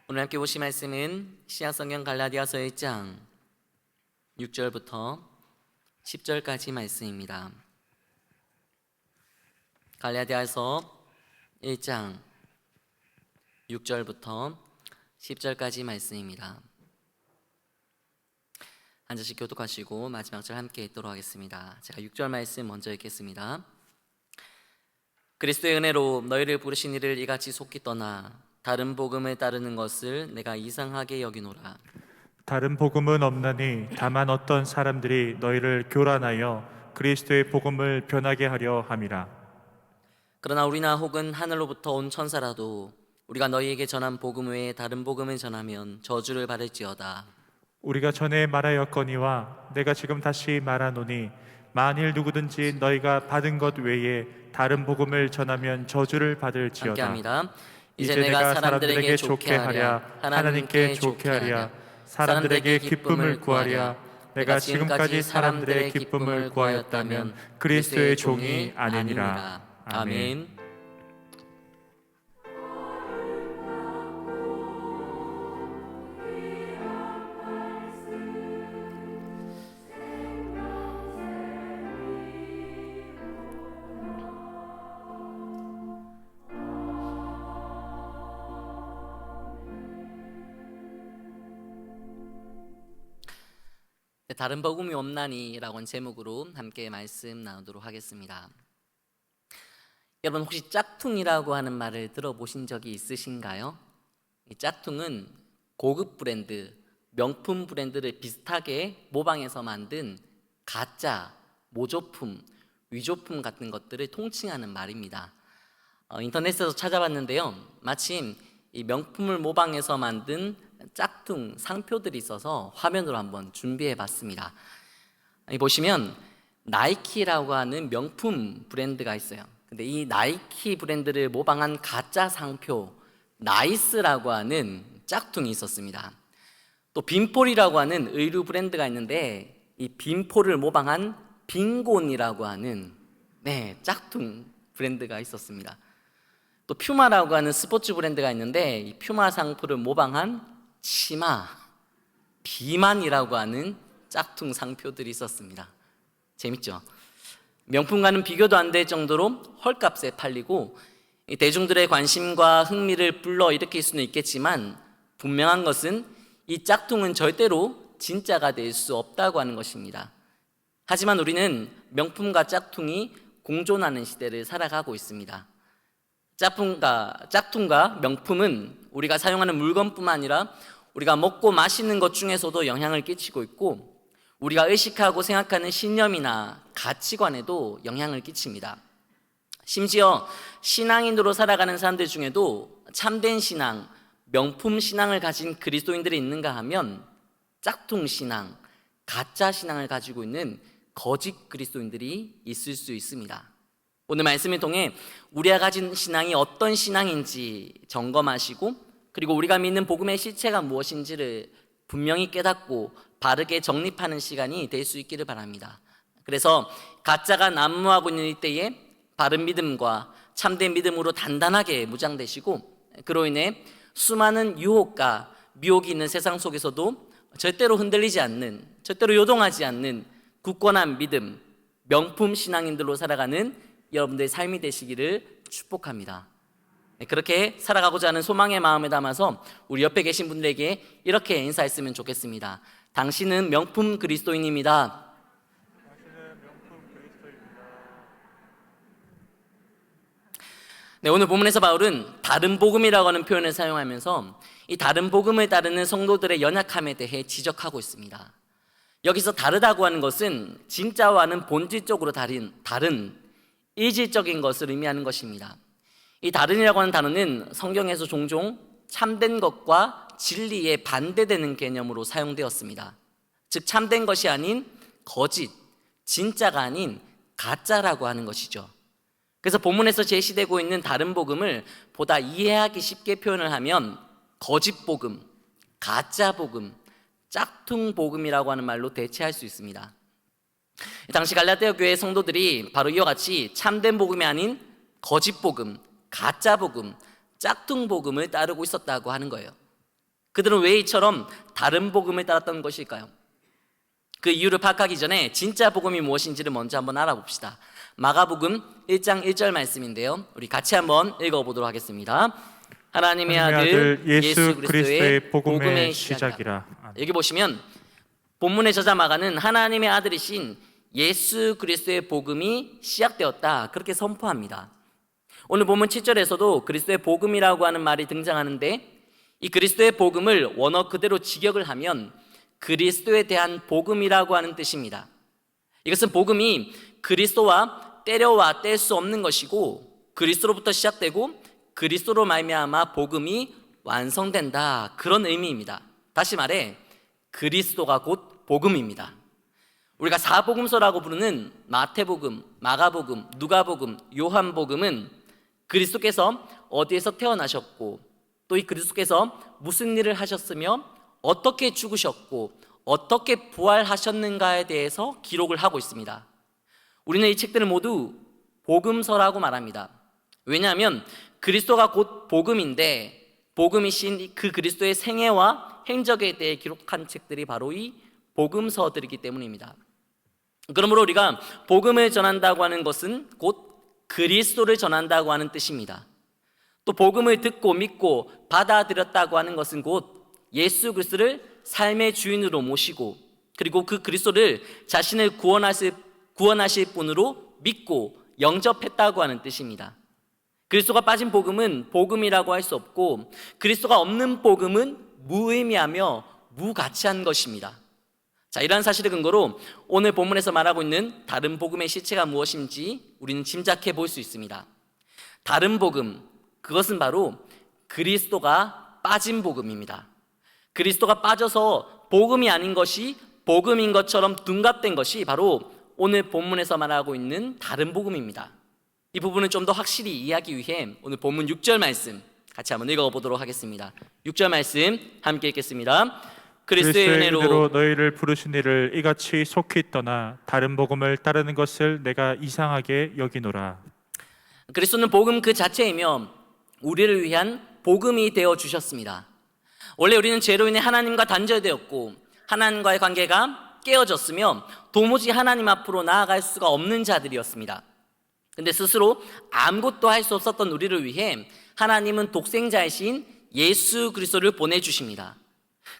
오늘 함께 보실 말씀은 신약성경 갈라디아서 1장 6절부터 10절까지 말씀입니다. 갈라디아서 1장 6절부터 10절까지 말씀입니다. 한 절씩 교독하시고 마지막 절 함께 읽도록 하겠습니다. 제가 6절 말씀 먼저 읽겠습니다. 그리스도의 은혜로 너희를 부르신 이를 이같이 속히 떠나 다른 복음을 따르는 것을 내가 이상하게 여기노라. 다른 복음은 없나니 다만 어떤 사람들이 너희를 교란하여 그리스도의 복음을 변하게 하려 함이라. 그러나 우리나 혹은 하늘로부터 온 천사라도 우리가 너희에게 전한 복음 외에 다른 복음을 전하면 저주를 받을지어다. 우리가 전에 말하였거니와 내가 지금 다시 말하노니 만일 누구든지 너희가 받은 것 외에 다른 복음을 전하면 저주를 받을지어다. 함께합니다. 이제 내가 사람들에게 좋게 하랴 하나님께 좋게 하랴 사람들에게 기쁨을 구하랴. 내가 지금까지 사람들의 기쁨을 구하였다면 그리스도의 종이 아니니라. 아멘. 다른 복음이 없나니 라는 제목으로 함께 말씀 나누도록 하겠습니다. 여러분 혹시 짝퉁이라고 하는 말을 들어보신 적이 있으신가요? 이 짝퉁은 고급 브랜드, 명품 브랜드를 비슷하게 모방해서 만든 가짜, 모조품, 위조품 같은 것들을 통칭하는 말입니다. 인터넷에서 찾아봤는데요, 마침 이 명품을 모방해서 만든 짝퉁 상표들이 있어서 화면으로 한번 준비해 봤습니다. 여기 보시면 나이키라고 하는 명품 브랜드가 있어요. 근데 이 나이키 브랜드를 모방한 가짜 상표 나이스라고 하는 짝퉁이 있었습니다. 또 빈폴이라고 하는 의류 브랜드가 있는데 이 빈폴을 모방한 빈곤이라고 하는 짝퉁 브랜드가 있었습니다. 또 퓨마라고 하는 스포츠 브랜드가 있는데 이 퓨마 상표를 모방한 치마, 비만이라고 하는 짝퉁 상표들이 있었습니다. 재밌죠? 명품과는 비교도 안 될 정도로 헐값에 팔리고 대중들의 관심과 흥미를 불러일으킬 수는 있겠지만 분명한 것은 이 짝퉁은 절대로 진짜가 될 수 없다고 하는 것입니다. 하지만 우리는 명품과 짝퉁이 공존하는 시대를 살아가고 있습니다. 짝퉁과 명품은 우리가 사용하는 물건뿐만 아니라 우리가 먹고 마시는 것 중에서도 영향을 끼치고 있고 우리가 의식하고 생각하는 신념이나 가치관에도 영향을 끼칩니다. 심지어 신앙인으로 살아가는 사람들 중에도 참된 신앙, 명품 신앙을 가진 그리스도인들이 있는가 하면 짝퉁 신앙, 가짜 신앙을 가지고 있는 거짓 그리스도인들이 있을 수 있습니다. 오늘 말씀을 통해 우리가 가진 신앙이 어떤 신앙인지 점검하시고 그리고 우리가 믿는 복음의 실체가 무엇인지를 분명히 깨닫고 바르게 정립하는 시간이 될 수 있기를 바랍니다. 그래서 가짜가 난무하고 있는 이때에 바른 믿음과 참된 믿음으로 단단하게 무장되시고 그로 인해 수많은 유혹과 미혹이 있는 세상 속에서도 절대로 흔들리지 않는, 절대로 요동하지 않는 굳건한 믿음, 명품 신앙인들로 살아가는 여러분들의 삶이 되시기를 축복합니다. 그렇게 살아가고자 하는 소망의 마음을 담아서 우리 옆에 계신 분들에게 이렇게 인사했으면 좋겠습니다. 당신은 명품 그리스도인입니다. 오늘 본문에서 바울은 다른 복음이라고 하는 표현을 사용하면서 이 다른 복음을 따르는 성도들의 연약함에 대해 지적하고 있습니다. 여기서 다르다고 하는 것은 진짜와는 본질적으로 다른 이질적인 것을 의미하는 것입니다. 이 다른이라고 하는 단어는 성경에서 종종 참된 것과 진리에 반대되는 개념으로 사용되었습니다. 즉 참된 것이 아닌 거짓, 진짜가 아닌 가짜라고 하는 것이죠. 그래서 본문에서 제시되고 있는 다른 복음을 보다 이해하기 쉽게 표현을 하면 거짓 복음, 가짜 복음, 짝퉁 복음이라고 하는 말로 대체할 수 있습니다. 당시 갈라디아 교회 성도들이 바로 이와 같이 참된 복음이 아닌 거짓 복음, 가짜 복음, 짝퉁 복음을 따르고 있었다고 하는 거예요. 그들은 왜 이처럼 다른 복음을 따랐던 것일까요? 그 이유를 파악하기 전에 진짜 복음이 무엇인지를 먼저 한번 알아봅시다. 마가복음 1장 1절 말씀인데요, 우리 같이 한번 읽어보도록 하겠습니다. 하나님의 아들 예수 그리스도의 복음의 시작이라. 여기 보시면 본문의 저자 마가는 하나님의 아들이신 예수 그리스도의 복음이 시작되었다, 그렇게 선포합니다. 오늘 본문 7절에서도 그리스도의 복음이라고 하는 말이 등장하는데, 이 그리스도의 복음을 원어 그대로 직역을 하면 그리스도에 대한 복음이라고 하는 뜻입니다. 이것은 복음이 그리스도와 때려와 뗄 수 없는 것이고, 그리스도로부터 시작되고 그리스도로 말미암아 복음이 완성된다, 그런 의미입니다. 다시 말해 그리스도가 곧 복음입니다. 우리가 사복음서라고 부르는 마태복음, 마가복음, 누가복음, 요한복음은 그리스도께서 어디에서 태어나셨고, 또 이 그리스도께서 무슨 일을 하셨으며 어떻게 죽으셨고 어떻게 부활하셨는가에 대해서 기록을 하고 있습니다. 우리는 이 책들을 모두 복음서라고 말합니다. 왜냐하면 그리스도가 곧 복음인데, 복음이신 그 그리스도의 생애와 행적에 대해 기록한 책들이 바로 이 복음서들이기 때문입니다. 그러므로 우리가 복음을 전한다고 하는 것은 곧 그리스도를 전한다고 하는 뜻입니다. 또 복음을 듣고 믿고 받아들였다고 하는 것은 곧 예수 그리스도를 삶의 주인으로 모시고, 그리고 그 그리스도를 자신을 구원하실 분으로 믿고 영접했다고 하는 뜻입니다. 그리스도가 빠진 복음은 복음이라고 할 수 없고, 그리스도가 없는 복음은 무의미하며 무가치한 것입니다. 자, 이러한 사실을 근거로 오늘 본문에서 말하고 있는 다른 복음의 실체가 무엇인지 우리는 짐작해 볼 수 있습니다. 다른 복음, 그것은 바로 그리스도가 빠진 복음입니다. 그리스도가 빠져서 복음이 아닌 것이 복음인 것처럼 둔갑된 것이 바로 오늘 본문에서 말하고 있는 다른 복음입니다. 이 부분은 좀 더 확실히 이해하기 위해 오늘 본문 6절 말씀 같이 한번 읽어보도록 하겠습니다. 6절 말씀 함께 읽겠습니다. 그리스도의 은혜로 너희를 부르신 이를 이같이 속히 떠나 다른 복음을 따르는 것을 내가 이상하게 여기노라. 그리스도는 복음 그 자체이며 우리를 위한 복음이 되어 주셨습니다. 원래 우리는 죄로 인해 하나님과 단절되었고 하나님과의 관계가 깨어졌으며 도무지 하나님 앞으로 나아갈 수가 없는 자들이었습니다. 근데 스스로 아무것도 할 수 없었던 우리를 위해 하나님은 독생자이신 예수 그리스도를 보내주십니다.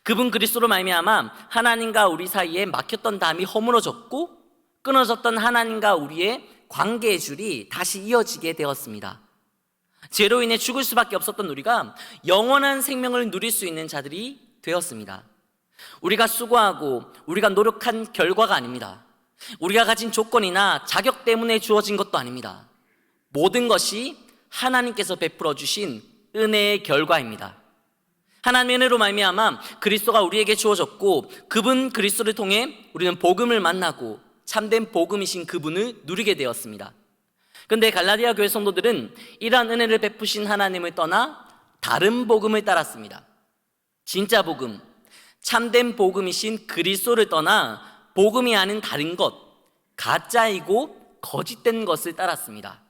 그분 그리스도로 말미암아 하나님과 우리 사이에 막혔던 담이 허물어졌고, 끊어졌던 하나님과 우리의 관계의 줄이 다시 이어지게 되었습니다. 죄로 인해 죽을 수밖에 없었던 우리가 영원한 생명을 누릴 수 있는 자들이 되었습니다. 우리가 수고하고 우리가 노력한 결과가 아닙니다. 우리가 가진 조건이나 자격 때문에 주어진 것도 아닙니다. 모든 것이 하나님께서 베풀어 주신 은혜의 결과입니다. 하나님의 은혜로 말미암아 그리스도가 우리에게 주어졌고, 그분 그리스도를 통해 우리는 복음을 만나고 참된 복음이신 그분을 누리게 되었습니다. 그런데 갈라디아 교회 성도들은 이러한 은혜를 베푸신 하나님을 떠나 다른 복음을 따랐습니다. 진짜 복음, 참된 복음이신 그리스도를 떠나 복음이 아닌 다른 것, 가짜이고 거짓된 것을 따랐습니다.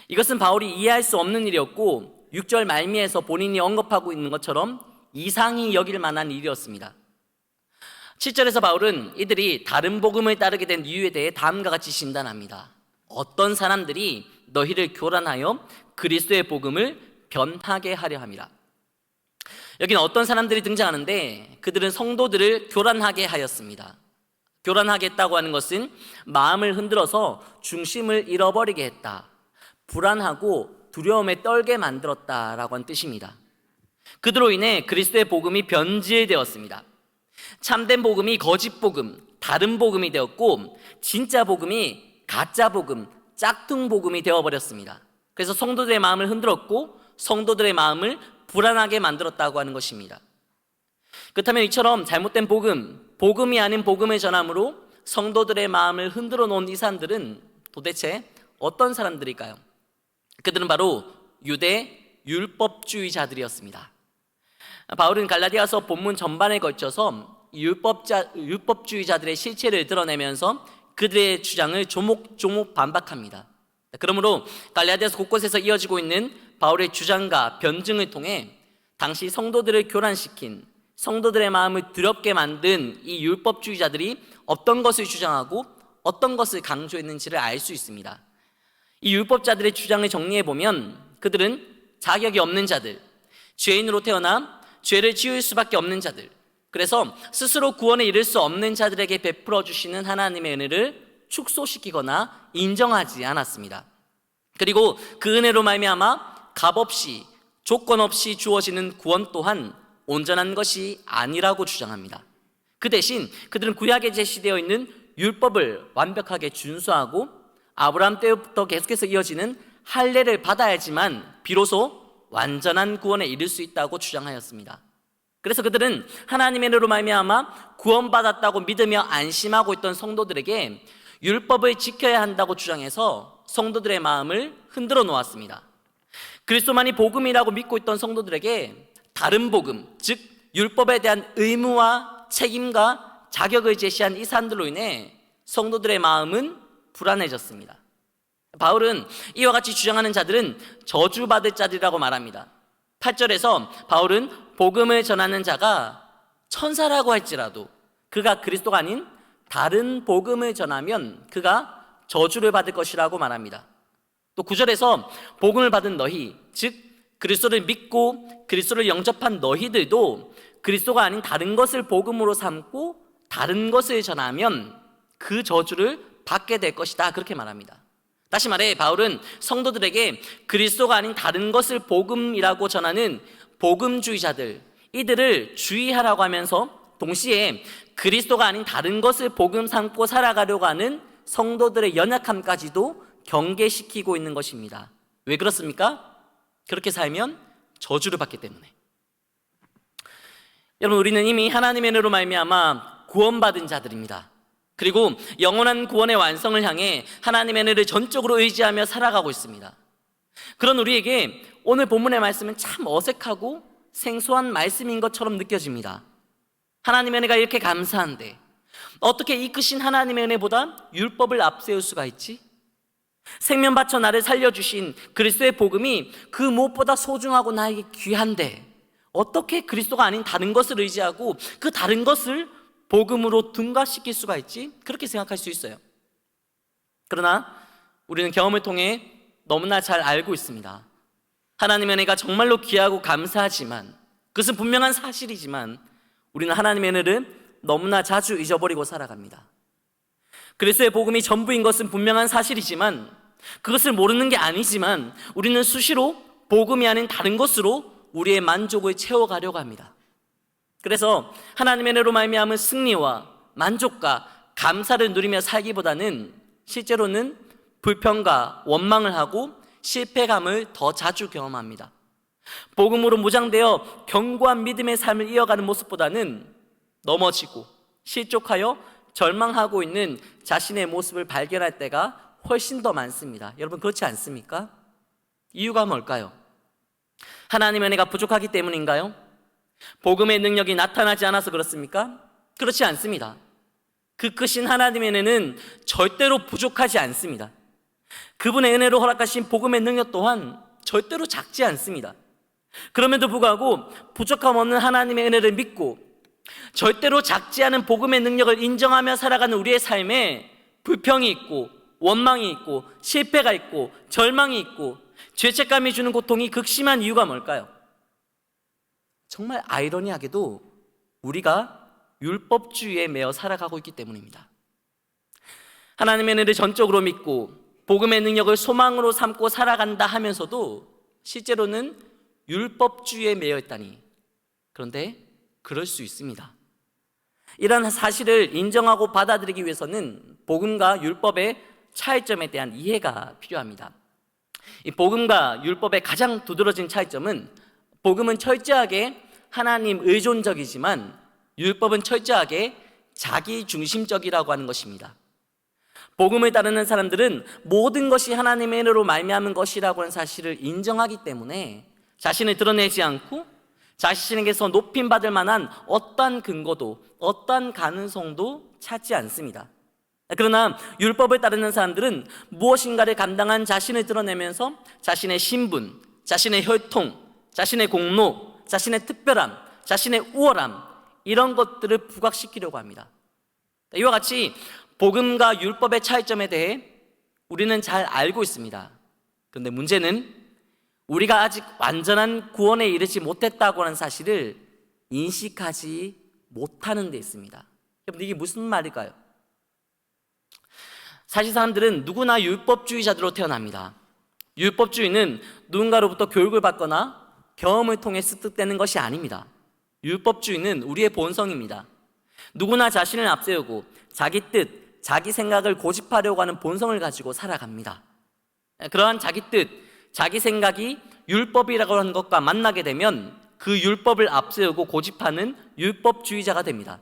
이것은 바울이 이해할 수 없는 일이었고 6절 말미에서 본인이 언급하고 있는 것처럼 이상히 여길 만한 일이었습니다. 7절에서 바울은 이들이 다른 복음을 따르게 된 이유에 대해 다음과 같이 진단합니다. 어떤 사람들이 너희를 교란하여 그리스도의 복음을 변하게 하려 함이라. 여기는 어떤 사람들이 등장하는데, 그들은 성도들을 교란하게 하였습니다. 교란하게 했다고 하는 것은 마음을 흔들어서 중심을 잃어버리게 했다, 불안하고 두려움에 떨게 만들었다라고 하는 뜻입니다. 그들로 인해 그리스도의 복음이 변질되었습니다. 참된 복음이 거짓 복음, 다른 복음이 되었고, 진짜 복음이 가짜 복음, 짝퉁 복음이 되어버렸습니다. 그래서 성도들의 마음을 흔들었고 성도들의 마음을 불안하게 만들었다고 하는 것입니다. 그렇다면 이처럼 잘못된 복음, 복음이 아닌 복음을 전함으로 성도들의 마음을 흔들어 놓은 이 사람들은 도대체 어떤 사람들일까요? 그들은 바로 유대 율법주의자들이었습니다. 바울은 갈라디아서 본문 전반에 걸쳐서 율법주의자들의 실체를 드러내면서 그들의 주장을 조목조목 반박합니다. 그러므로 갈라디아서 곳곳에서 이어지고 있는 바울의 주장과 변증을 통해 당시 성도들을 교란시킨, 성도들의 마음을 두렵게 만든 이 율법주의자들이 어떤 것을 주장하고 어떤 것을 강조했는지를 알 수 있습니다. 이 율법자들의 주장을 정리해보면 그들은 자격이 없는 자들, 죄인으로 태어나 죄를 지을 수밖에 없는 자들, 그래서 스스로 구원에 이를 수 없는 자들에게 베풀어 주시는 하나님의 은혜를 축소시키거나 인정하지 않았습니다. 그리고 그 은혜로 말미암아 값없이, 조건 없이 주어지는 구원 또한 온전한 것이 아니라고 주장합니다. 그 대신 그들은 구약에 제시되어 있는 율법을 완벽하게 준수하고 아브라함 때부터 계속해서 이어지는 할례를 받아야지만 비로소 완전한 구원에 이를 수 있다고 주장하였습니다. 그래서 그들은 하나님의 은혜로 말미암아 구원받았다고 믿으며 안심하고 있던 성도들에게 율법을 지켜야 한다고 주장해서 성도들의 마음을 흔들어 놓았습니다. 그리스도만이 복음이라고 믿고 있던 성도들에게 다른 복음, 즉 율법에 대한 의무와 책임과 자격을 제시한 이 사람들로 인해 성도들의 마음은 불안해졌습니다. 바울은 이와 같이 주장하는 자들은 저주받을 자들이라고 말합니다. 8절에서 바울은 복음을 전하는 자가 천사라고 할지라도 그가 그리스도가 아닌 다른 복음을 전하면 그가 저주를 받을 것이라고 말합니다. 또 9절에서 복음을 받은 너희, 즉 그리스도를 믿고 그리스도를 영접한 너희들도 그리스도가 아닌 다른 것을 복음으로 삼고 다른 것을 전하면 그 저주를 받게 될 것이다, 그렇게 말합니다. 다시 말해 바울은 성도들에게 그리스도가 아닌 다른 것을 복음이라고 전하는 복음주의자들, 이들을 주의하라고 하면서 동시에 그리스도가 아닌 다른 것을 복음 삼고 살아가려고 하는 성도들의 연약함까지도 경계시키고 있는 것입니다. 왜 그렇습니까? 그렇게 살면 저주를 받기 때문에. 여러분, 우리는 이미 하나님의 은혜로 말미암아 구원받은 자들입니다. 그리고 영원한 구원의 완성을 향해 하나님의 은혜를 전적으로 의지하며 살아가고 있습니다. 그런 우리에게 오늘 본문의 말씀은 참 어색하고 생소한 말씀인 것처럼 느껴집니다. 하나님의 은혜가 이렇게 감사한데 어떻게 이 크신 하나님의 은혜보다 율법을 앞세울 수가 있지? 생명 바쳐 나를 살려주신 그리스도의 복음이 그 무엇보다 소중하고 나에게 귀한데 어떻게 그리스도가 아닌 다른 것을 의지하고 그 다른 것을 복음으로 둔갑시킬 수가 있지? 그렇게 생각할 수 있어요. 그러나 우리는 경험을 통해 너무나 잘 알고 있습니다. 하나님의 은혜가 정말로 귀하고 감사하지만, 그것은 분명한 사실이지만 우리는 하나님의 은혜를 너무나 자주 잊어버리고 살아갑니다. 그리스도의 복음이 전부인 것은 분명한 사실이지만, 그것을 모르는 게 아니지만 우리는 수시로 복음이 아닌 다른 것으로 우리의 만족을 채워가려고 합니다. 그래서 하나님의 은혜로 말미암은 승리와 만족과 감사를 누리며 살기보다는 실제로는 불평과 원망을 하고 실패감을 더 자주 경험합니다. 복음으로 무장되어 견고한 믿음의 삶을 이어가는 모습보다는 넘어지고 실족하여 절망하고 있는 자신의 모습을 발견할 때가 훨씬 더 많습니다. 여러분, 그렇지 않습니까? 이유가 뭘까요? 하나님의 은혜가 부족하기 때문인가요? 복음의 능력이 나타나지 않아서 그렇습니까? 그렇지 않습니다. 그 크신 하나님의 은혜는 절대로 부족하지 않습니다. 그분의 은혜로 허락하신 복음의 능력 또한 절대로 작지 않습니다. 그럼에도 불구하고 부족함 없는 하나님의 은혜를 믿고 절대로 작지 않은 복음의 능력을 인정하며 살아가는 우리의 삶에 불평이 있고 원망이 있고 실패가 있고 절망이 있고 죄책감이 주는 고통이 극심한 이유가 뭘까요? 정말 아이러니하게도 우리가 율법주의에 매여 살아가고 있기 때문입니다. 하나님의 은혜를 전적으로 믿고 복음의 능력을 소망으로 삼고 살아간다 하면서도 실제로는 율법주의에 매여 있다니, 그런데 그럴 수 있습니다. 이러한 사실을 인정하고 받아들이기 위해서는 복음과 율법의 차이점에 대한 이해가 필요합니다. 이 복음과 율법의 가장 두드러진 차이점은 복음은 철저하게 하나님 의존적이지만 율법은 철저하게 자기 중심적이라고 하는 것입니다. 복음을 따르는 사람들은 모든 것이 하나님의 은혜로 말미암은 것이라고 하는 사실을 인정하기 때문에 자신을 드러내지 않고 자신에게서 높임받을 만한 어떠한 근거도 어떠한 가능성도 찾지 않습니다. 그러나 율법을 따르는 사람들은 무엇인가를 감당한 자신을 드러내면서 자신의 신분, 자신의 혈통, 자신의 공로, 자신의 특별함, 자신의 우월함, 이런 것들을 부각시키려고 합니다. 이와 같이 복음과 율법의 차이점에 대해 우리는 잘 알고 있습니다. 그런데 문제는 우리가 아직 완전한 구원에 이르지 못했다고 하는 사실을 인식하지 못하는 데 있습니다. 여러분, 이게 무슨 말일까요? 사실 사람들은 누구나 율법주의자들로 태어납니다. 율법주의는 누군가로부터 교육을 받거나 경험을 통해 습득되는 것이 아닙니다. 율법주의는 우리의 본성입니다. 누구나 자신을 앞세우고 자기 뜻, 자기 생각을 고집하려고 하는 본성을 가지고 살아갑니다. 그러한 자기 뜻, 자기 생각이 율법이라고 하는 것과 만나게 되면 그 율법을 앞세우고 고집하는 율법주의자가 됩니다.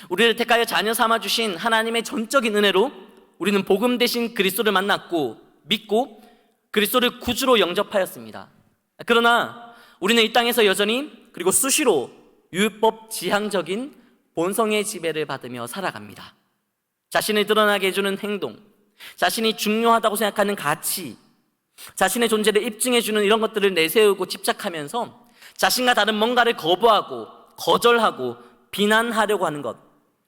우리를 택하여 자녀 삼아주신 하나님의 전적인 은혜로 우리는 복음 대신 그리스도를 만났고 믿고 그리스도를 구주로 영접하였습니다. 그러나 우리는 이 땅에서 여전히 그리고 수시로 율법 지향적인 본성의 지배를 받으며 살아갑니다. 자신을 드러나게 해주는 행동, 자신이 중요하다고 생각하는 가치, 자신의 존재를 입증해주는 이런 것들을 내세우고 집착하면서 자신과 다른 뭔가를 거부하고 거절하고 비난하려고 하는 것,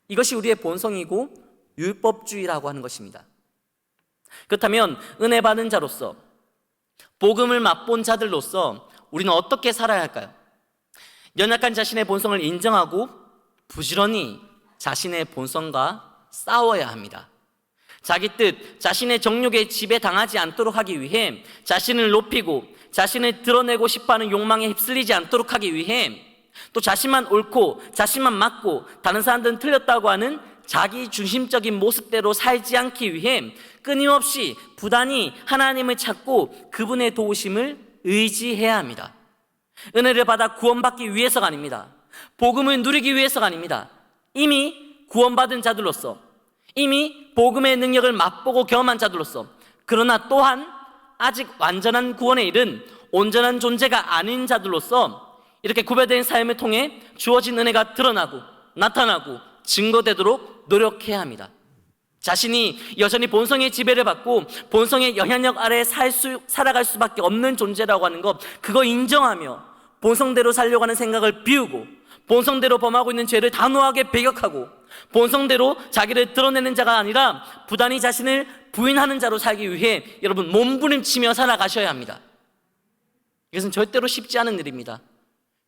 이것이 우리의 본성이고 율법주의라고 하는 것입니다. 그렇다면 은혜 받은 자로서, 복음을 맛본 자들로서 우리는 어떻게 살아야 할까요? 연약한 자신의 본성을 인정하고 부지런히 자신의 본성과 싸워야 합니다. 자기 뜻, 자신의 정욕에 지배당하지 않도록 하기 위해 자신을 높이고 자신을 드러내고 싶어하는 욕망에 휩쓸리지 않도록 하기 위해 또 자신만 옳고 자신만 맞고 다른 사람들은 틀렸다고 하는 자기 중심적인 모습대로 살지 않기 위해 끊임없이 부단히 하나님을 찾고 그분의 도우심을 의지해야 합니다. 은혜를 받아 구원받기 위해서가 아닙니다. 복음을 누리기 위해서가 아닙니다. 이미 구원받은 자들로서, 이미 복음의 능력을 맛보고 경험한 자들로서, 그러나 또한 아직 완전한 구원에 이른 온전한 존재가 아닌 자들로서 이렇게 구별된 삶을 통해 주어진 은혜가 드러나고 나타나고 증거되도록 노력해야 합니다. 자신이 여전히 본성의 지배를 받고 본성의 영향력 아래 살아갈 수밖에 없는 존재라고 하는 것, 그거 인정하며 본성대로 살려고 하는 생각을 비우고 본성대로 범하고 있는 죄를 단호하게 배격하고 본성대로 자기를 드러내는 자가 아니라 부단히 자신을 부인하는 자로 살기 위해 여러분 몸부림치며 살아가셔야 합니다. 이것은 절대로 쉽지 않은 일입니다.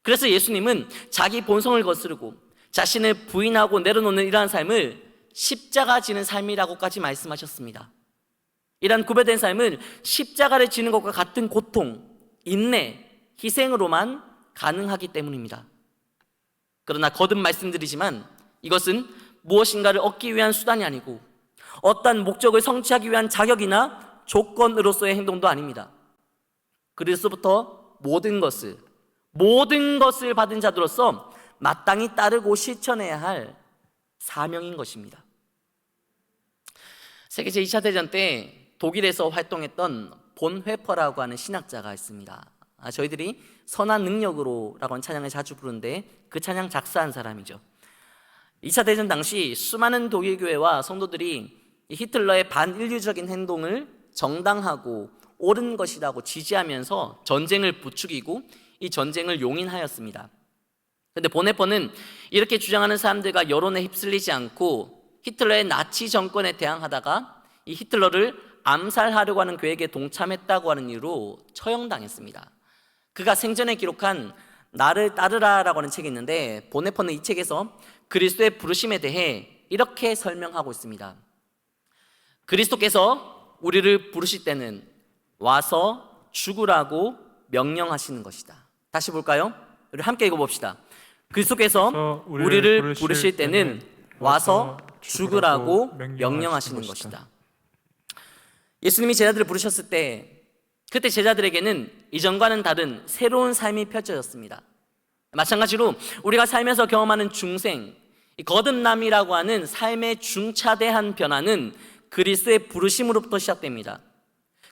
그래서 예수님은 자기 본성을 거스르고 자신을 부인하고 내려놓는 이러한 삶을 십자가 지는 삶이라고까지 말씀하셨습니다. 이러한 구별된 삶은 십자가를 지는 것과 같은 고통, 인내, 희생으로만 가능하기 때문입니다. 그러나 거듭 말씀드리지만 이것은 무엇인가를 얻기 위한 수단이 아니고 어떠한 목적을 성취하기 위한 자격이나 조건으로서의 행동도 아닙니다. 그리스도부터 모든 것을 받은 자들로서 마땅히 따르고 실천해야 할 사명인 것입니다. 세계 제2차 대전 때 독일에서 활동했던 본 회퍼라고 하는 신학자가 있습니다. 저희들이 선한 능력으로라고 하는 찬양을 자주 부르는데 그 찬양 작사한 사람이죠. 2차 대전 당시 수많은 독일 교회와 성도들이 히틀러의 반인류적인 행동을 정당하고 옳은 것이라고 지지하면서 전쟁을 부추기고 이 전쟁을 용인하였습니다. 그런데 보네퍼는 이렇게 주장하는 사람들과 여론에 휩쓸리지 않고 히틀러의 나치 정권에 대항하다가 이 히틀러를 암살하려고 하는 계획에 동참했다고 하는 이유로 처형당했습니다. 그가 생전에 기록한 나를 따르라라고 하는 책이 있는데 보네퍼는 이 책에서 그리스도의 부르심에 대해 이렇게 설명하고 있습니다. 그리스도께서 우리를 부르실 때는 와서 죽으라고 명령하시는 것이다. 다시 볼까요? 우리 함께 읽어봅시다. 그리스도께서 우리를 부르실 때는 와서 죽으라고 명령하시는 것이다. 예수님이 제자들을 부르셨을 때 그때 제자들에게는 이전과는 다른 새로운 삶이 펼쳐졌습니다. 마찬가지로 우리가 살면서 경험하는 중생, 이 거듭남이라고 하는 삶의 중차대한 변화는 그리스도의 부르심으로부터 시작됩니다.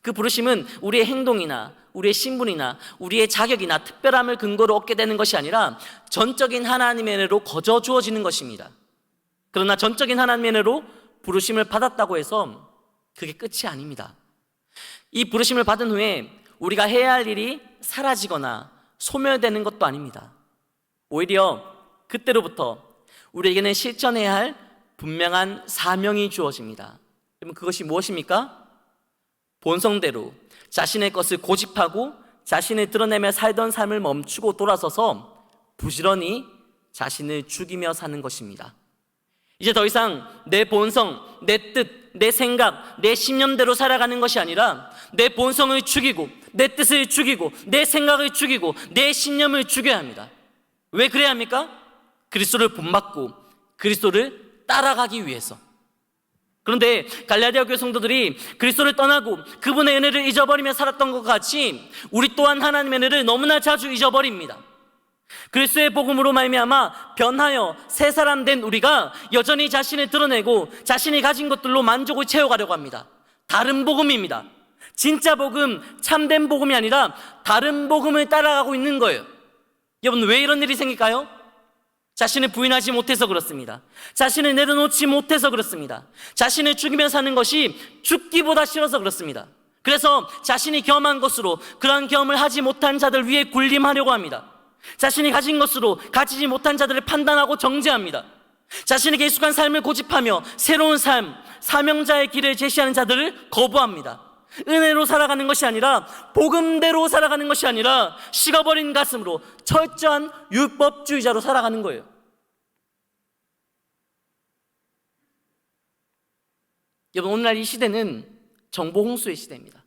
그 부르심은 우리의 행동이나 우리의 신분이나 우리의 자격이나 특별함을 근거로 얻게 되는 것이 아니라 전적인 하나님의 은혜로 거저 주어지는 것입니다. 그러나 전적인 하나님의 은혜로 부르심을 받았다고 해서 그게 끝이 아닙니다. 이 부르심을 받은 후에 우리가 해야 할 일이 사라지거나 소멸되는 것도 아닙니다. 오히려 그때로부터 우리에게는 실천해야 할 분명한 사명이 주어집니다. 여러분, 그것이 무엇입니까? 본성대로 자신의 것을 고집하고 자신을 드러내며 살던 삶을 멈추고 돌아서서 부지런히 자신을 죽이며 사는 것입니다. 이제 더 이상 내 본성, 내 뜻, 내 생각, 내 신념대로 살아가는 것이 아니라 내 본성을 죽이고 내 뜻을 죽이고 내 생각을 죽이고 내 신념을 죽여야 합니다. 왜 그래야 합니까? 그리스도를 본받고 그리스도를 따라가기 위해서. 그런데 갈라디아 교회 성도들이 그리스도를 떠나고 그분의 은혜를 잊어버리며 살았던 것 같이 우리 또한 하나님의 은혜를 너무나 자주 잊어버립니다. 그리스도의 복음으로 말미암아 변하여 새 사람 된 우리가 여전히 자신을 드러내고 자신이 가진 것들로 만족을 채워가려고 합니다. 다른 복음입니다. 진짜 복음, 참된 복음이 아니라 다른 복음을 따라가고 있는 거예요. 여러분, 왜 이런 일이 생길까요? 자신을 부인하지 못해서 그렇습니다. 자신을 내려놓지 못해서 그렇습니다. 자신을 죽이며 사는 것이 죽기보다 싫어서 그렇습니다. 그래서 자신이 경험한 것으로 그러한 경험을 하지 못한 자들 위에 군림하려고 합니다. 자신이 가진 것으로 가지지 못한 자들을 판단하고 정죄합니다. 자신에게 익숙한 삶을 고집하며 새로운 삶, 사명자의 길을 제시하는 자들을 거부합니다. 은혜로 살아가는 것이 아니라 복음대로 살아가는 것이 아니라 식어버린 가슴으로 철저한 율법주의자로 살아가는 거예요. 여러분, 오늘날 이 시대는 정보 홍수의 시대입니다.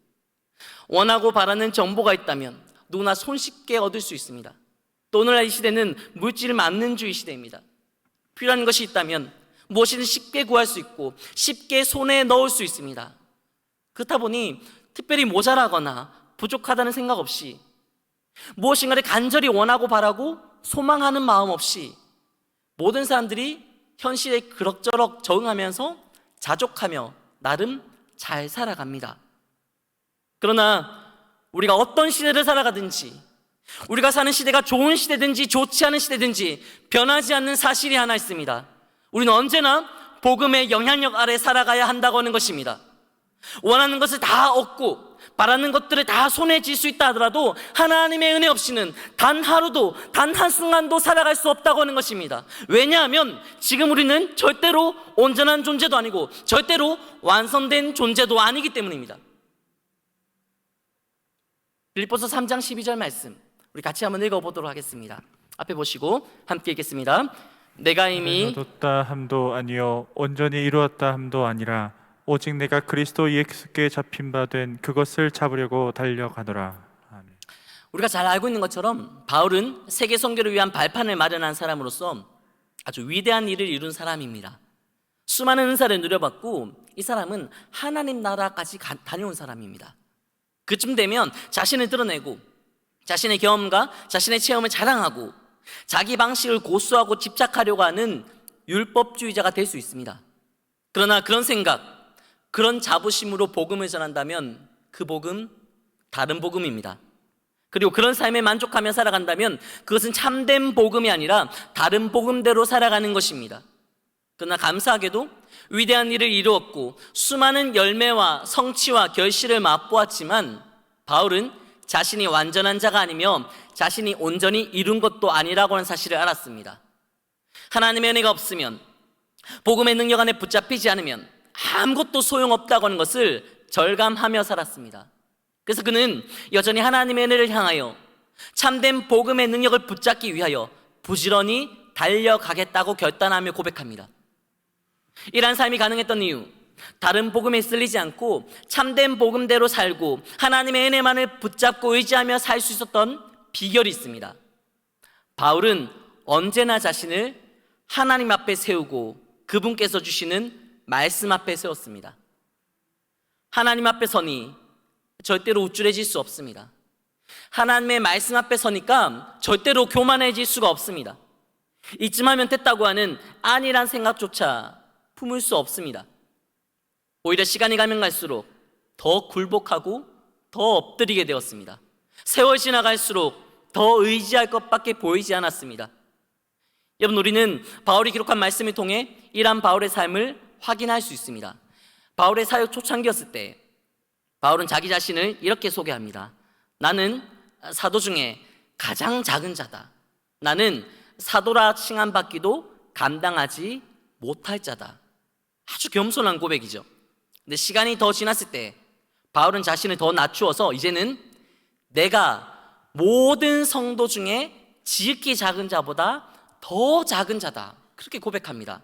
원하고 바라는 정보가 있다면 누구나 손쉽게 얻을 수 있습니다. 또 오늘날 이 시대는 물질 만능주의 시대입니다. 필요한 것이 있다면 무엇이든 쉽게 구할 수 있고 쉽게 손에 넣을 수 있습니다. 그렇다 보니 특별히 모자라거나 부족하다는 생각 없이 무엇인가를 간절히 원하고 바라고 소망하는 마음 없이 모든 사람들이 현실에 그럭저럭 적응하면서 자족하며 나름 잘 살아갑니다. 그러나 우리가 어떤 시대를 살아가든지 우리가 사는 시대가 좋은 시대든지 좋지 않은 시대든지 변하지 않는 사실이 하나 있습니다. 우리는 언제나 복음의 영향력 아래 살아가야 한다고 하는 것입니다. 원하는 것을 다 얻고 바라는 것들을 다 손에 쥘 수 있다 하더라도 하나님의 은혜 없이는 단 하루도 단 한순간도 살아갈 수 없다고 하는 것입니다. 왜냐하면 지금 우리는 절대로 온전한 존재도 아니고 절대로 완성된 존재도 아니기 때문입니다. 빌립보서 3장 12절 말씀 우리 같이 한번 읽어보도록 하겠습니다. 앞에 보시고 함께 읽겠습니다. 내가 이미 얻었다 함도 아니요 온전히 이루었다 함도 아니라 오직 내가 그리스도 예수께 잡힌 바 된 그것을 잡으려고 달려가노라. 아멘. 우리가 잘 알고 있는 것처럼 바울은 세계 선교를 위한 발판을 마련한 사람으로서 아주 위대한 일을 이룬 사람입니다. 수많은 은사를 누려받고 이 사람은 하나님 나라까지 다녀온 사람입니다. 그쯤 되면 자신을 드러내고 자신의 경험과 자신의 체험을 자랑하고 자기 방식을 고수하고 집착하려고 하는 율법주의자가 될 수 있습니다. 그러나 그런 생각, 그런 자부심으로 복음을 전한다면 그 복음 다른 복음입니다. 그리고 그런 삶에 만족하며 살아간다면 그것은 참된 복음이 아니라 다른 복음대로 살아가는 것입니다. 그러나 감사하게도 위대한 일을 이루었고 수많은 열매와 성취와 결실을 맛보았지만 바울은 자신이 완전한 자가 아니며 자신이 온전히 이룬 것도 아니라고 하는 사실을 알았습니다. 하나님의 은혜가 없으면 복음의 능력 안에 붙잡히지 않으면 아무것도 소용없다고 하는 것을 절감하며 살았습니다. 그래서 그는 여전히 하나님의 은혜를 향하여 참된 복음의 능력을 붙잡기 위하여 부지런히 달려가겠다고 결단하며 고백합니다. 이러한 삶이 가능했던 이유, 다른 복음에 쓸리지 않고 참된 복음대로 살고 하나님의 은혜만을 붙잡고 의지하며 살 수 있었던 비결이 있습니다. 바울은 언제나 자신을 하나님 앞에 세우고 그분께서 주시는 말씀 앞에 세웠습니다. 하나님 앞에 서니 절대로 우쭐해질 수 없습니다. 하나님의 말씀 앞에 서니까 절대로 교만해질 수가 없습니다. 이쯤 하면 됐다고 하는 아니란 생각조차 품을 수 없습니다. 오히려 시간이 가면 갈수록 더 굴복하고 더 엎드리게 되었습니다. 세월 지나갈수록 더 의지할 것밖에 보이지 않았습니다. 여러분, 우리는 바울이 기록한 말씀을 통해 이러한 바울의 삶을 확인할 수 있습니다. 바울의 사역 초창기였을 때 바울은 자기 자신을 이렇게 소개합니다. 나는 사도 중에 가장 작은 자다. 나는 사도라 칭함받기도 감당하지 못할 자다. 아주 겸손한 고백이죠. 근데 시간이 더 지났을 때 바울은 자신을 더 낮추어서 이제는 내가 모든 성도 중에 지극히 작은 자보다 더 작은 자다, 그렇게 고백합니다.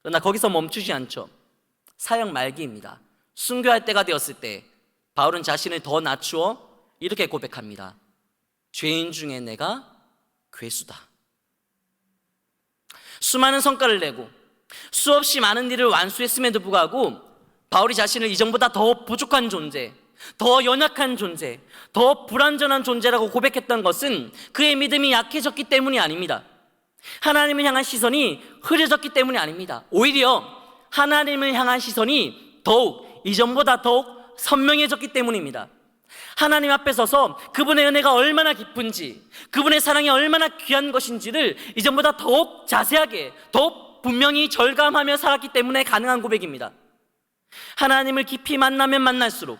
그러나 거기서 멈추지 않죠. 사역 말기입니다. 순교할 때가 되었을 때 바울은 자신을 더 낮추어 이렇게 고백합니다. 죄인 중에 내가 괴수다. 수많은 성과를 내고 수없이 많은 일을 완수했음에도 불구하고 바울이 자신을 이전보다 더 부족한 존재, 더 연약한 존재, 더 불완전한 존재라고 고백했던 것은 그의 믿음이 약해졌기 때문이 아닙니다. 하나님을 향한 시선이 흐려졌기 때문이 아닙니다. 오히려 하나님을 향한 시선이 더욱 이전보다 더욱 선명해졌기 때문입니다. 하나님 앞에 서서 그분의 은혜가 얼마나 깊은지, 그분의 사랑이 얼마나 귀한 것인지를 이전보다 더욱 자세하게, 더욱 분명히 절감하며 살았기 때문에 가능한 고백입니다. 하나님을 깊이 만나면 만날수록,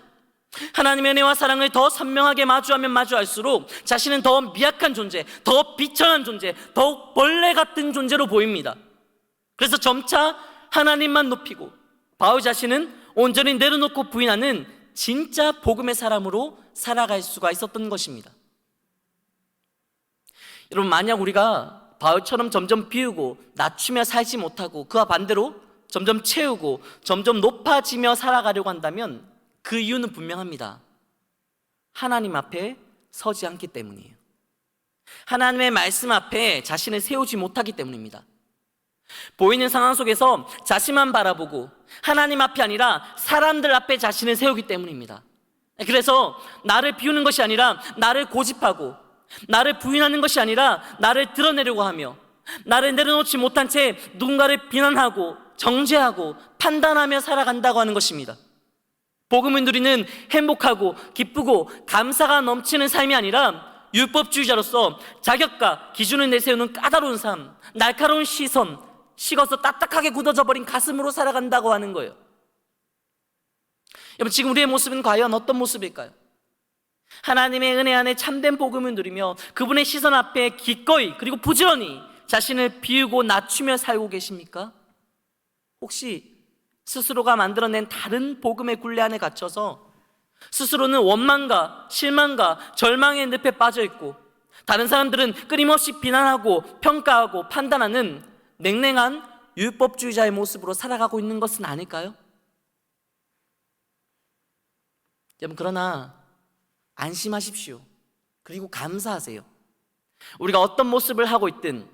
하나님의 은혜와 사랑을 더 선명하게 마주하면 마주할수록 자신은 더 미약한 존재, 더 비천한 존재, 더욱 벌레 같은 존재로 보입니다. 그래서 점차 하나님만 높이고 바울 자신은 온전히 내려놓고 부인하는 진짜 복음의 사람으로 살아갈 수가 있었던 것입니다. 여러분, 만약 우리가 바울처럼 점점 비우고 낮추며 살지 못하고 그와 반대로 점점 채우고 점점 높아지며 살아가려고 한다면 그 이유는 분명합니다. 하나님 앞에 서지 않기 때문이에요. 하나님의 말씀 앞에 자신을 세우지 못하기 때문입니다. 보이는 상황 속에서 자신만 바라보고 하나님 앞이 아니라 사람들 앞에 자신을 세우기 때문입니다. 그래서 나를 비우는 것이 아니라 나를 고집하고, 나를 부인하는 것이 아니라 나를 드러내려고 하며, 나를 내려놓지 못한 채 누군가를 비난하고 정죄하고 판단하며 살아간다고 하는 것입니다. 복음을 누리는 행복하고 기쁘고 감사가 넘치는 삶이 아니라 율법주의자로서 자격과 기준을 내세우는 까다로운 삶, 날카로운 시선, 식어서 딱딱하게 굳어져 버린 가슴으로 살아간다고 하는 거예요. 여러분, 지금 우리의 모습은 과연 어떤 모습일까요? 하나님의 은혜 안에 참된 복음을 누리며 그분의 시선 앞에 기꺼이 그리고 부지런히 자신을 비우고 낮추며 살고 계십니까? 혹시 스스로가 만들어낸 다른 복음의 굴레 안에 갇혀서 스스로는 원망과 실망과 절망의 늪에 빠져 있고 다른 사람들은 끊임없이 비난하고 평가하고 판단하는 냉랭한 율법주의자의 모습으로 살아가고 있는 것은 아닐까요? 여러분, 그러나 안심하십시오. 그리고 감사하세요. 우리가 어떤 모습을 하고 있든,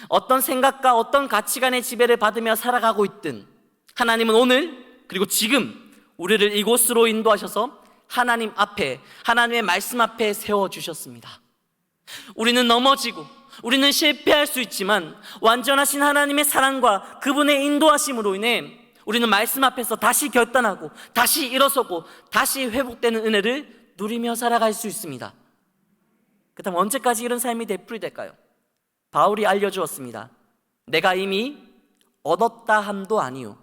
어떤 생각과 어떤 가치관의 지배를 받으며 살아가고 있든 하나님은 오늘 그리고 지금 우리를 이곳으로 인도하셔서 하나님 앞에, 하나님의 말씀 앞에 세워주셨습니다. 우리는 넘어지고 우리는 실패할 수 있지만 완전하신 하나님의 사랑과 그분의 인도하심으로 인해 우리는 말씀 앞에서 다시 결단하고 다시 일어서고 다시 회복되는 은혜를 누리며 살아갈 수 있습니다. 그렇다면 언제까지 이런 삶이 되풀이될까요? 바울이 알려주었습니다. 내가 이미 얻었다 함도 아니요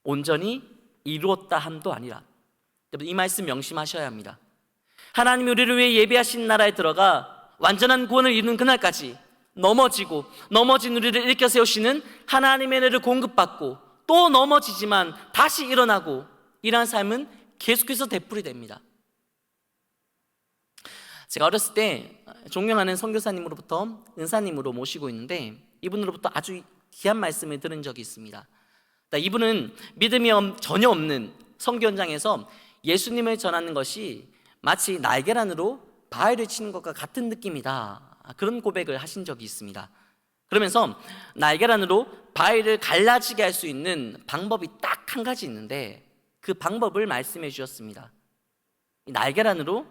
온전히 이루었다 함도 아니라. 여러분, 이 말씀 명심하셔야 합니다. 하나님이 우리를 위해 예비하신 나라에 들어가 완전한 구원을 이루는 그날까지 넘어지고 넘어진 우리를 일으켜 세우시는 하나님의 은혜를 공급받고 또 넘어지지만 다시 일어나고, 이러한 삶은 계속해서 되풀이됩니다. 제가 어렸을 때 존경하는 선교사님으로부터 은사님으로 모시고 있는데 이분으로부터 아주 귀한 말씀을 들은 적이 있습니다. 이분은 믿음이 전혀 없는 선교 현장에서 예수님을 전하는 것이 마치 날계란으로 바위를 치는 것과 같은 느낌이다, 그런 고백을 하신 적이 있습니다. 그러면서 날계란으로 바위를 갈라지게 할 수 있는 방법이 딱 한 가지 있는데 그 방법을 말씀해 주셨습니다. 날계란으로,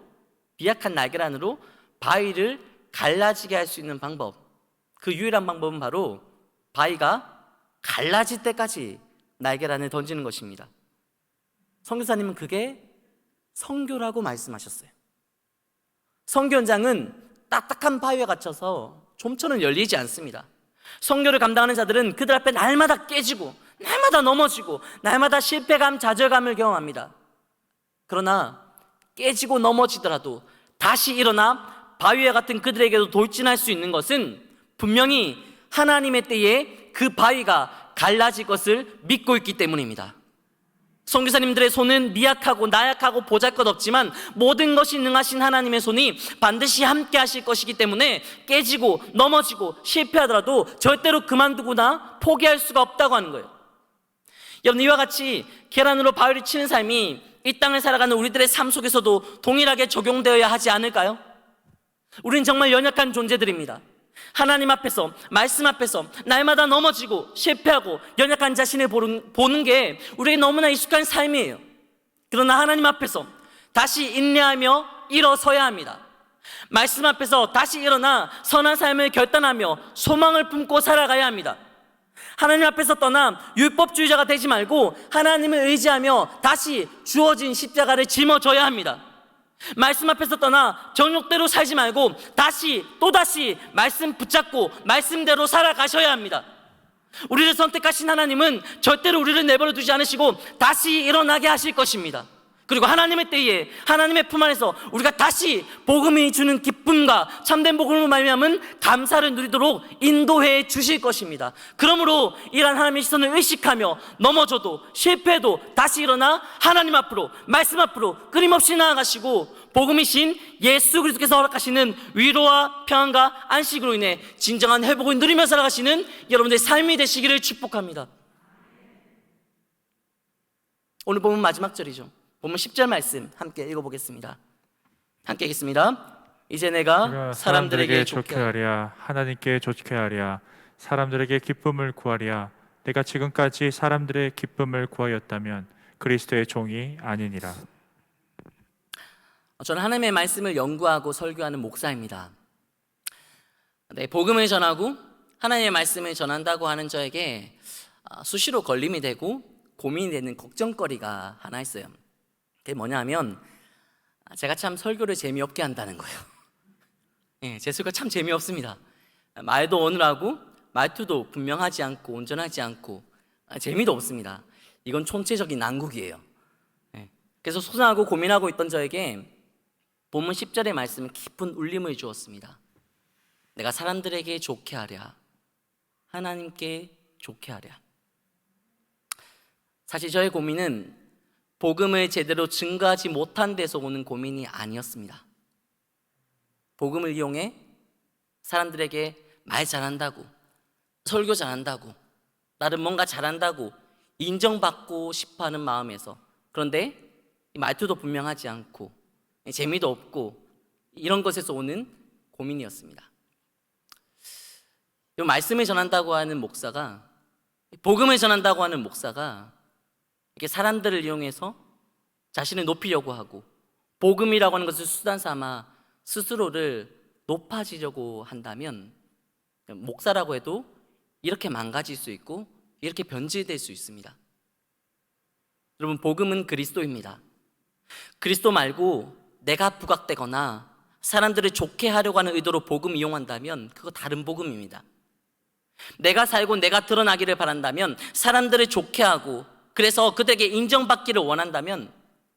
비약한 날계란으로 바위를 갈라지게 할 수 있는 방법, 그 유일한 방법은 바로 바위가 갈라질 때까지 날계란을 던지는 것입니다. 선교사님은 그게 선교라고 말씀하셨어요. 선교 현장은 딱딱한 바위에 갇혀서 좀처럼 열리지 않습니다. 선교를 감당하는 자들은 그들 앞에 날마다 깨지고 날마다 넘어지고 날마다 실패감, 좌절감을 경험합니다. 그러나 깨지고 넘어지더라도 다시 일어나 바위와 같은 그들에게도 돌진할 수 있는 것은 분명히 하나님의 때에 그 바위가 갈라질 것을 믿고 있기 때문입니다. 선교사님들의 손은 미약하고 나약하고 보잘것없지만 모든 것이 능하신 하나님의 손이 반드시 함께 하실 것이기 때문에 깨지고 넘어지고 실패하더라도 절대로 그만두거나 포기할 수가 없다고 하는 거예요. 여러분, 이와 같이 계란으로 바위를 치는 삶이 이 땅을 살아가는 우리들의 삶 속에서도 동일하게 적용되어야 하지 않을까요? 우린 정말 연약한 존재들입니다. 하나님 앞에서, 말씀 앞에서 날마다 넘어지고 실패하고 연약한 자신을 보는 게 우리에게 너무나 익숙한 삶이에요. 그러나 하나님 앞에서 다시 인내하며 일어서야 합니다. 말씀 앞에서 다시 일어나 선한 삶을 결단하며 소망을 품고 살아가야 합니다. 하나님 앞에서 떠나 율법주의자가 되지 말고 하나님을 의지하며 다시 주어진 십자가를 짊어져야 합니다. 말씀 앞에서 떠나 정욕대로 살지 말고 또다시 말씀 붙잡고 말씀대로 살아가셔야 합니다. 우리를 선택하신 하나님은 절대로 우리를 내버려 두지 않으시고 다시 일어나게 하실 것입니다. 그리고 하나님의 때에 하나님의 품 안에서 우리가 다시 복음이 주는 기쁨과 참된 복음을 말미암은 감사를 누리도록 인도해 주실 것입니다. 그러므로 이러한 하나님의 시선을 의식하며 넘어져도 실패해도 다시 일어나 하나님 앞으로, 말씀 앞으로 끊임없이 나아가시고 복음이신 예수 그리스도께서 허락하시는 위로와 평안과 안식으로 인해 진정한 회복을 누리며 살아가시는 여러분들의 삶이 되시기를 축복합니다. 오늘 본문 마지막 절이죠. 본문 10절 말씀 함께 읽어보겠습니다. 함께 읽겠습니다. 이제 내가 사람들에게 좋게 하랴, 하나님께 좋게 하랴, 사람들에게 기쁨을 구하랴. 내가 지금까지 사람들의 기쁨을 구하였다면 그리스도의 종이 아니니라. 저는 하나님의 말씀을 연구하고 설교하는 목사입니다. 복음을 전하고 하나님의 말씀을 전한다고 하는 저에게 수시로 걸림이 되고 고민이 되는 걱정거리가 하나 있어요. 그게 뭐냐면 제가 참 설교를 재미없게 한다는 거예요. 제 설교가 참 재미없습니다. 말도 어눌하고 말투도 분명하지 않고 온전하지 않고 재미도 없습니다. 이건 총체적인 난국이에요. 그래서 소상하고 고민하고 있던 저에게 본문 10절의 말씀은 깊은 울림을 주었습니다. 내가 사람들에게 좋게 하랴, 하나님께 좋게 하랴. 사실 저의 고민은 복음을 제대로 증거하지 못한 데서 오는 고민이 아니었습니다. 복음을 이용해 사람들에게 말 잘한다고, 설교 잘한다고, 나름 뭔가 잘한다고 인정받고 싶어하는 마음에서, 그런데 말투도 분명하지 않고 재미도 없고 이런 것에서 오는 고민이었습니다. 이 말씀을 전한다고 하는 목사가, 복음을 전한다고 하는 목사가 이렇게 사람들을 이용해서 자신을 높이려고 하고 복음이라고 하는 것을 수단 삼아 스스로를 높아지려고 한다면 목사라고 해도 이렇게 망가질 수 있고 이렇게 변질될 수 있습니다. 여러분, 복음은 그리스도입니다. 그리스도 말고 내가 부각되거나 사람들을 좋게 하려고 하는 의도로 복음 이용한다면 그거 다른 복음입니다. 내가 살고 내가 드러나기를 바란다면, 사람들을 좋게 하고 그래서 그들에게 인정받기를 원한다면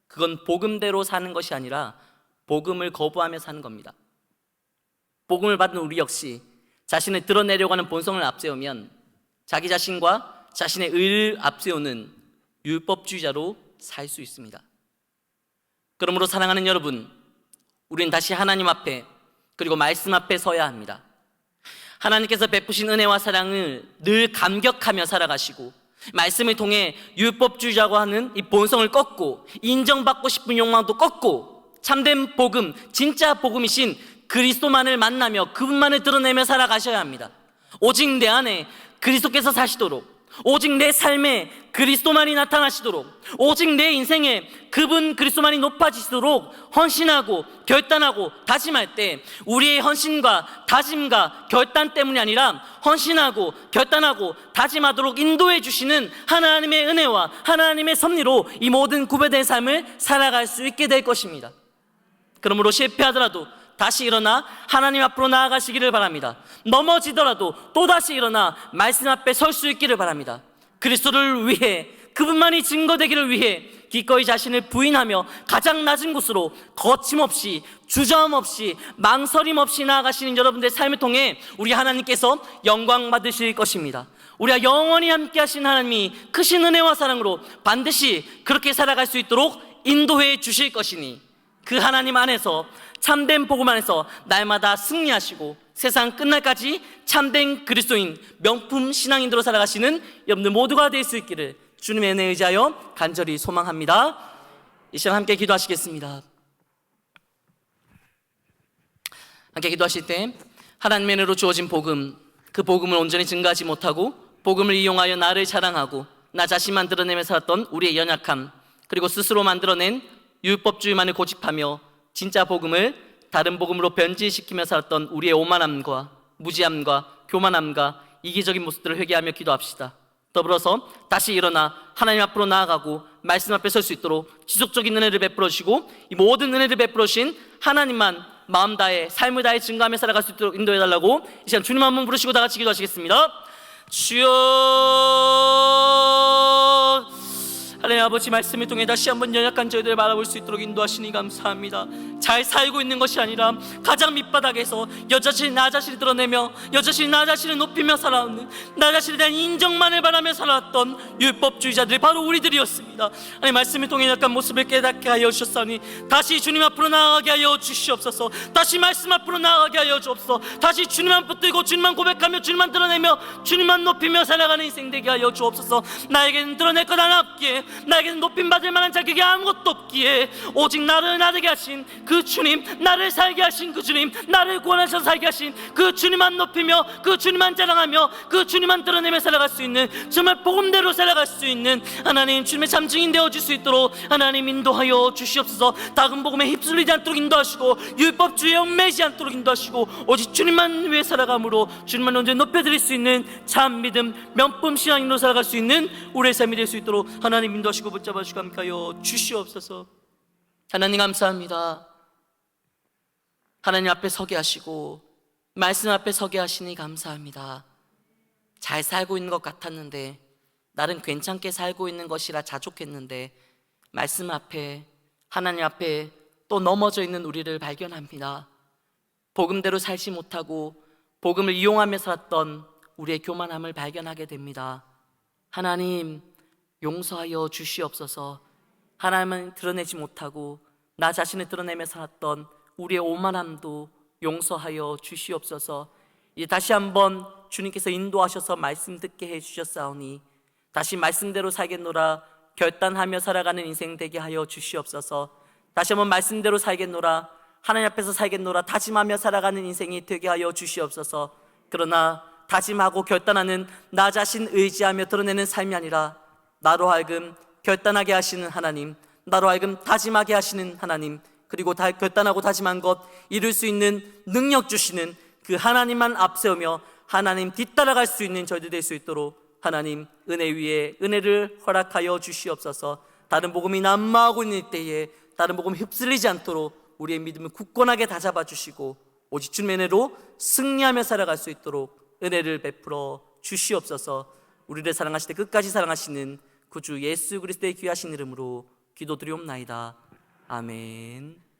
그건 복음대로 사는 것이 아니라 복음을 거부하며 사는 겁니다. 복음을 받은 우리 역시 자신을 드러내려고 하는 본성을 앞세우면 자기 자신과 자신의 의를 앞세우는 율법주의자로 살 수 있습니다. 그러므로 사랑하는 여러분, 우리는 다시 하나님 앞에 그리고 말씀 앞에 서야 합니다. 하나님께서 베푸신 은혜와 사랑을 늘 감격하며 살아가시고 말씀을 통해 율법주의자고 하는 이 본성을 꺾고 인정받고 싶은 욕망도 꺾고 참된 복음, 진짜 복음이신 그리스도만을 만나며 그분만을 드러내며 살아가셔야 합니다. 오직 내 안에 그리스도께서 사시도록, 오직 내 삶에 그리스도만이 나타나시도록, 오직 내 인생에 그분 그리스도만이 높아지시도록 헌신하고 결단하고 다짐할 때 우리의 헌신과 다짐과 결단 때문이 아니라 헌신하고 결단하고 다짐하도록 인도해 주시는 하나님의 은혜와 하나님의 섭리로 이 모든 구별된 삶을 살아갈 수 있게 될 것입니다. 그러므로 실패하더라도 다시 일어나 하나님 앞으로 나아가시기를 바랍니다. 넘어지더라도 또다시 일어나 말씀 앞에 설 수 있기를 바랍니다. 그리스도를 위해 그분만이 증거되기를 위해 기꺼이 자신을 부인하며 가장 낮은 곳으로 거침없이 주저함 없이 망설임 없이 나아가시는 여러분들의 삶을 통해 우리 하나님께서 영광 받으실 것입니다. 우리가 영원히 함께 하신 하나님이 크신 은혜와 사랑으로 반드시 그렇게 살아갈 수 있도록 인도해 주실 것이니 그 하나님 안에서 참된 복음 안에서 날마다 승리하시고 세상 끝날까지 참된 그리스도인 명품 신앙인으로 살아가시는 여러분들 모두가 될 수 있기를 주님의 은혜에 의지하여 간절히 소망합니다. 이 시간 함께 기도하시겠습니다. 함께 기도하실 때 하나님의 은혜로 주어진 복음, 그 복음을 온전히 증거하지 못하고 복음을 이용하여 나를 자랑하고 나 자신만 드러내며 살았던 우리의 연약함, 그리고 스스로 만들어낸 율법주의만을 고집하며 진짜 복음을 다른 복음으로 변질시키며 살았던 우리의 오만함과 무지함과 교만함과 이기적인 모습들을 회개하며 기도합시다. 더불어서 다시 일어나 하나님 앞으로 나아가고 말씀 앞에 설 수 있도록 지속적인 은혜를 베풀어 주시고 이 모든 은혜를 베풀어 주신 하나님만 마음 다해 삶을 다해 증거하며 살아갈 수 있도록 인도해 달라고 이 시간 주님 한번 부르시고 다 같이 기도하시겠습니다. 주여, 하나님 아버지 말씀을 통해 다시 한번 연약한 저희들을 바라볼 수 있도록 인도하시니 감사합니다. 잘 살고 있는 것이 아니라 가장 밑바닥에서 여자신 나 자신을 드러내며 여자신 나 자신을 높이며 살아오는 나 자신에 대한 인정만을 바라며 살아왔던 율법주의자들이 바로 우리들이었습니다. 하나님 말씀을 통해 약간 모습을 깨닫게 하여 주셨사니 다시 주님 앞으로 나아가게 하여 주시옵소서. 다시 말씀 앞으로 나아가게 하여 주옵소서. 다시 주님만 붙들고 주님만 고백하며 주님만 드러내며 주님만 높이며 살아가는 인생 되게 하여 주옵소서. 나에게는 드러낼 것 하나 없기에 나에게는 높임받을 만한 자격이 아무것도 없기에 오직 나를 나르게 하신 그 주님, 나를 살게 하신 그 주님, 나를 구원하셔서 살게 하신 그 주님만 높이며 그 주님만 자랑하며 그 주님만 드러내며 살아갈 수 있는 정말 복음대로 살아갈 수 있는 하나님 주님의 참 증인 되어줄 수 있도록 하나님 인도하여 주시옵소서. 다른 복음에 휩쓸리지 않도록 인도하시고 율법주의에 얽매이지 않도록 인도하시고 오직 주님만 위해 살아감으로 주님만 언제 높여드릴 수 있는 참 믿음 명품 신앙인으로 살아갈 수 있는 우리의 삶이 될 수 있도록 하나님 인도하시고 붙잡아 주시고 함께하여 주시옵소서. 하나님 감사합니다. 하나님 앞에 서게 하시고 말씀 앞에 서게 하시니 감사합니다. 잘 살고 있는 것 같았는데 나는 괜찮게 살고 있는 것이라 자족했는데 말씀 앞에 하나님 앞에 또 넘어져 있는 우리를 발견합니다. 복음대로 살지 못하고 복음을 이용하며 살았던 우리의 교만함을 발견하게 됩니다. 하나님 용서하여 주시옵소서. 하나님은 드러내지 못하고 나 자신을 드러내며 살았던 우리의 오만함도 용서하여 주시옵소서. 이제 다시 한번 주님께서 인도하셔서 말씀 듣게 해주셨사오니 다시 말씀대로 살겠노라 결단하며 살아가는 인생 되게 하여 주시옵소서. 다시 한번 말씀대로 살겠노라 하나님 앞에서 살겠노라 다짐하며 살아가는 인생이 되게 하여 주시옵소서. 그러나 다짐하고 결단하는 나 자신 의지하며 드러내는 삶이 아니라 나로 하여금 결단하게 하시는 하나님, 나로 하여금 다짐하게 하시는 하나님, 그리고 결단하고 다짐한 것 이룰 수 있는 능력 주시는 그 하나님만 앞세우며 하나님 뒤따라갈 수 있는 저희들 될 수 있도록 하나님 은혜 위에 은혜를 허락하여 주시옵소서. 다른 복음이 난무하고 있는 때에 다른 복음 휩쓸리지 않도록 우리의 믿음을 굳건하게 다잡아 주시고 오직 주님의 은혜로 승리하며 살아갈 수 있도록 은혜를 베풀어 주시옵소서. 우리를 사랑하실 때 끝까지 사랑하시는 구주 예수 그리스도의 귀하신 이름으로 기도드리옵나이다. 아멘.